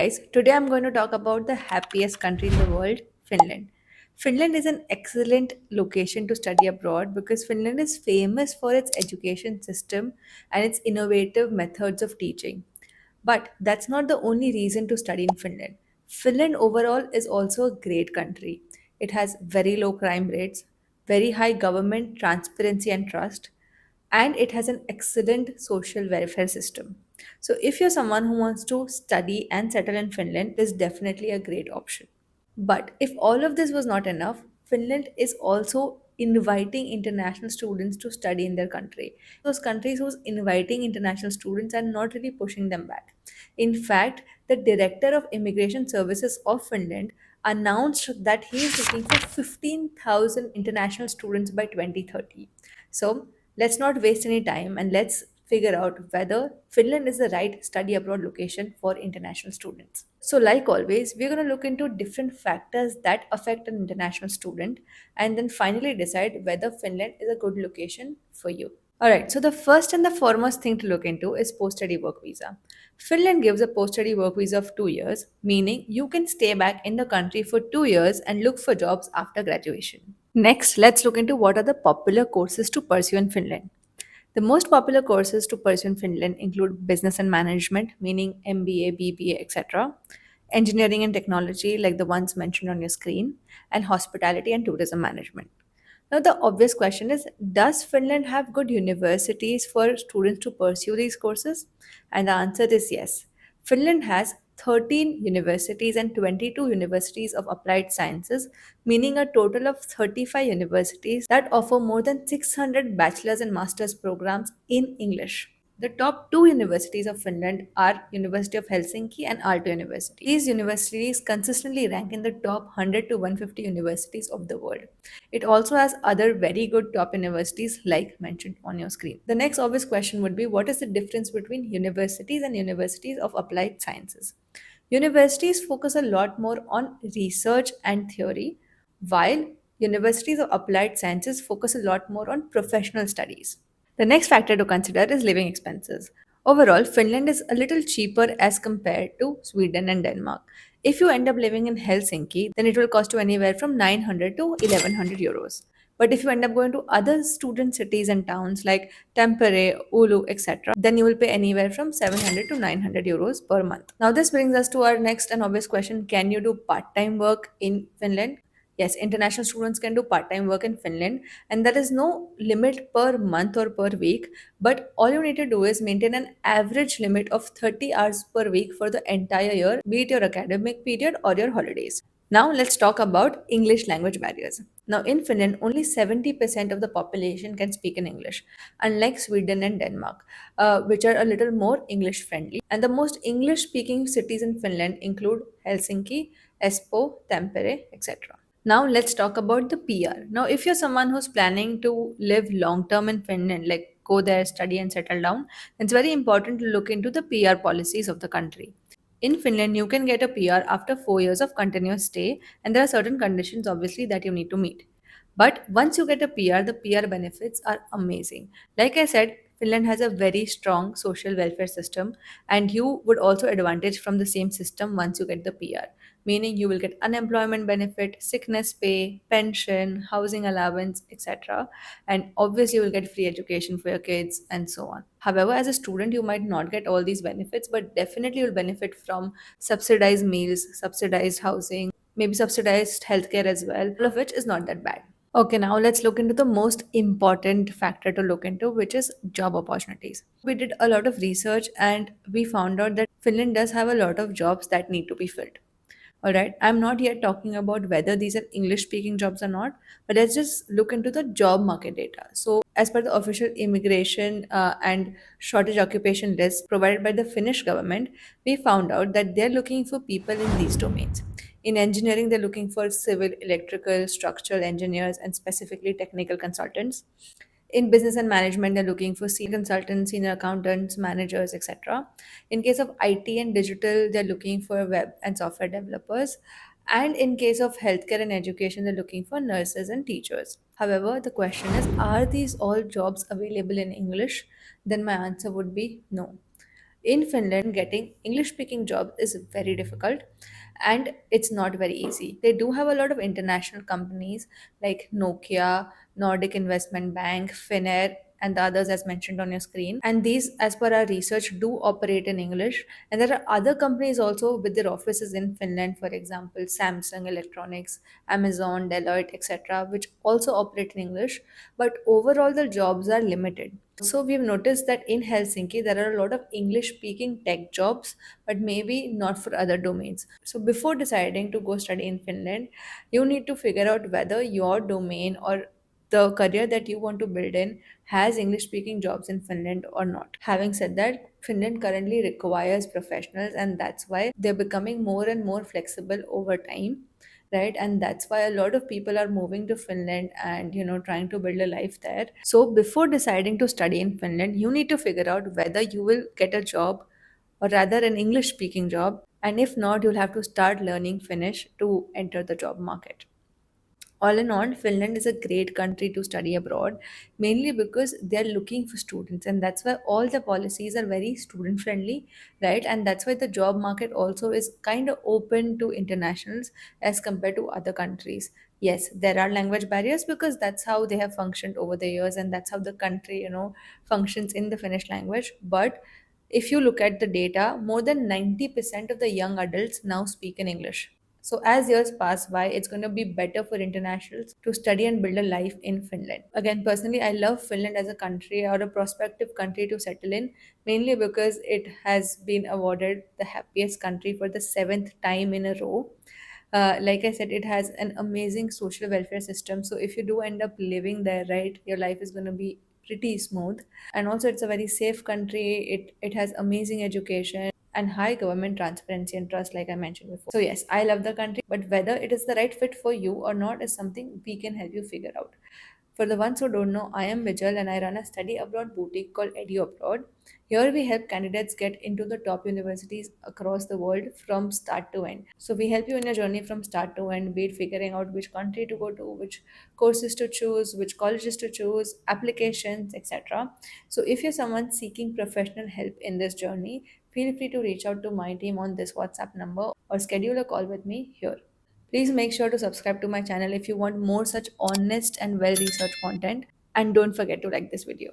Guys, today I'm going to talk about the happiest country in the world, Finland. Finland is an excellent location to study abroad because Finland is famous for its education system and its innovative methods of teaching. But that's not the only reason to study in Finland. Finland overall is also a great country. It has very low crime rates, very high government transparency and trust, and it has an excellent social welfare system. So, if you're someone who wants to study and settle in Finland, it is definitely a great option. But if all of this was not enough, Finland is also inviting international students to study in their country. Those countries who's inviting international students are not really pushing them back. In fact, the director of immigration services of Finland announced that he is looking for 15,000 international students by 2030. So let's not waste any time and let's figure out whether Finland is the right study abroad location for international students. So, like always, we're going to look into different factors that affect an international student and then finally decide whether Finland is a good location for you. Alright, so the first and the foremost thing to look into is post study work visa. Finland gives a post study work visa of 2 years, meaning you can stay back in the country for 2 years and look for jobs after graduation. Next, let's look into what are the popular courses to pursue in Finland. The most popular courses to pursue in Finland include business and management, meaning MBA, BBA, etc., engineering and technology, like the ones mentioned on your screen, and hospitality and tourism management. Now, the obvious question is, does Finland have good universities for students to pursue these courses? And the answer is yes. Finland has 13 universities and 22 universities of applied sciences, meaning a total of 35 universities that offer more than 600 bachelor's and master's programs in English. The top two universities of Finland are University of Helsinki and Aalto University. These universities consistently rank in the top 100 to 150 universities of the world. It also has other very good top universities like mentioned on your screen. The next obvious question would be, what is the difference between universities and universities of applied sciences? Universities focus a lot more on research and theory, while universities of applied sciences focus a lot more on professional studies. The next factor to consider is living expenses. Overall, Finland is a little cheaper as compared to Sweden and Denmark. If you end up living in Helsinki, then it will cost you anywhere from 900 to 1100 euros. But if you end up going to other student cities and towns like Tampere, Oulu, etc., then you will pay anywhere from 700 to 900 euros per month. Now, this brings us to our next and obvious question: can you do part time work in Finland? Yes, international students can do part time work in Finland, and there is no limit per month or per week. But all you need to do is maintain an average limit of 30 hours per week for the entire year, be it your academic period or your holidays. Now, let's talk about English language barriers. Now, in Finland, only 70% of the population can speak in English, unlike Sweden and Denmark, which are a little more English friendly. And the most English speaking cities in Finland include Helsinki, Espoo, Tampere, etc. Now let's talk about the PR. Now, if you're someone who's planning to live long term in Finland, like go there, study, and settle down, it's very important to look into the PR policies of the country. In Finland, you can get a PR after 4 years of continuous stay, and there are certain conditions, obviously, that you need to meet. But once you get a PR, the PR benefits are amazing. Like I said, Finland has a very strong social welfare system, and you would also advantage from the same system once you get the PR, meaning you will get unemployment benefit, sickness pay, pension, housing allowance, etc. And obviously, you will get free education for your kids and so on. However, as a student, you might not get all these benefits, but definitely you'll benefit from subsidized meals, subsidized housing, maybe subsidized healthcare as well, all of which is not that bad. Okay, now let's look into the most important factor to look into, which is job opportunities. We did a lot of research and we found out that Finland does have a lot of jobs that need to be filled. All right, I'm not yet talking about whether these are English speaking jobs or not, but let's just look into the job market data. So, as per the official immigration and shortage occupation list provided by the Finnish government, we found out that they're looking for people in these domains. In engineering, they're looking for civil, electrical, structural engineers, and specifically technical consultants. In business and management, they're looking for senior consultants, senior accountants, managers, etc. In case of IT and digital, they're looking for web and software developers. And in case of healthcare and education, they're looking for nurses and teachers. However, the question is, are these all jobs available in English? Then my answer would be no. In Finland, getting English speaking jobs is very difficult and it's not very easy. They do have a lot of international companies like Nokia, Nordic Investment Bank, Finnair, and the others as mentioned on your screen. And these, as per our research, do operate in English. And there are other companies also with their offices in Finland, for example, Samsung Electronics, Amazon, Deloitte, etc., which also operate in English. But overall, the jobs are limited. So we've noticed that in Helsinki there are a lot of English speaking tech jobs, but maybe not for other domains. So before deciding to go study in Finland, you need to figure out whether your domain or the career that you want to build in has English speaking jobs in Finland or not. Having said that, Finland currently requires professionals, and that's why they're becoming more and more flexible over time, right? And that's why a lot of people are moving to Finland and trying to build a life there. So before deciding to study in Finland, you need to figure out whether you will get a job, or rather an English speaking job, and if not, you'll have to start learning Finnish to enter the job market. All in all, Finland is a great country to study abroad, mainly because they're looking for students, and that's why all the policies are very student friendly, right? And that's why the job market also is kind of open to internationals as compared to other countries. Yes, there are language barriers because that's how they have functioned over the years, and that's how the country, functions in the Finnish language. But if you look at the data, more than 90% of the young adults now speak in English. So as years pass by, it's going to be better for internationals to study and build a life in Finland. Again, personally, I love Finland as a country or a prospective country to settle in, mainly because it has been awarded the happiest country for the seventh time in a row. Like I said, it has an amazing social welfare system. So if you do end up living there, right, your life is going to be pretty smooth. And also, it's a very safe country. It has amazing education and high government transparency and trust, like I mentioned before. So yes, I love the country, but whether it is the right fit for you or not is something we can help you figure out. For the ones who don't know, I am Vijal and I run a study abroad boutique called Edu Abroad. Here we help candidates get into the top universities across the world from start to end. So we help you in your journey from start to end, be it figuring out which country to go to, which courses to choose, which colleges to choose, applications, etc. So if you're someone seeking professional help in this journey, feel free to reach out to my team on this WhatsApp number or schedule a call with me here. Please make sure to subscribe to my channel if you want more such honest and well researched content. And don't forget to like this video.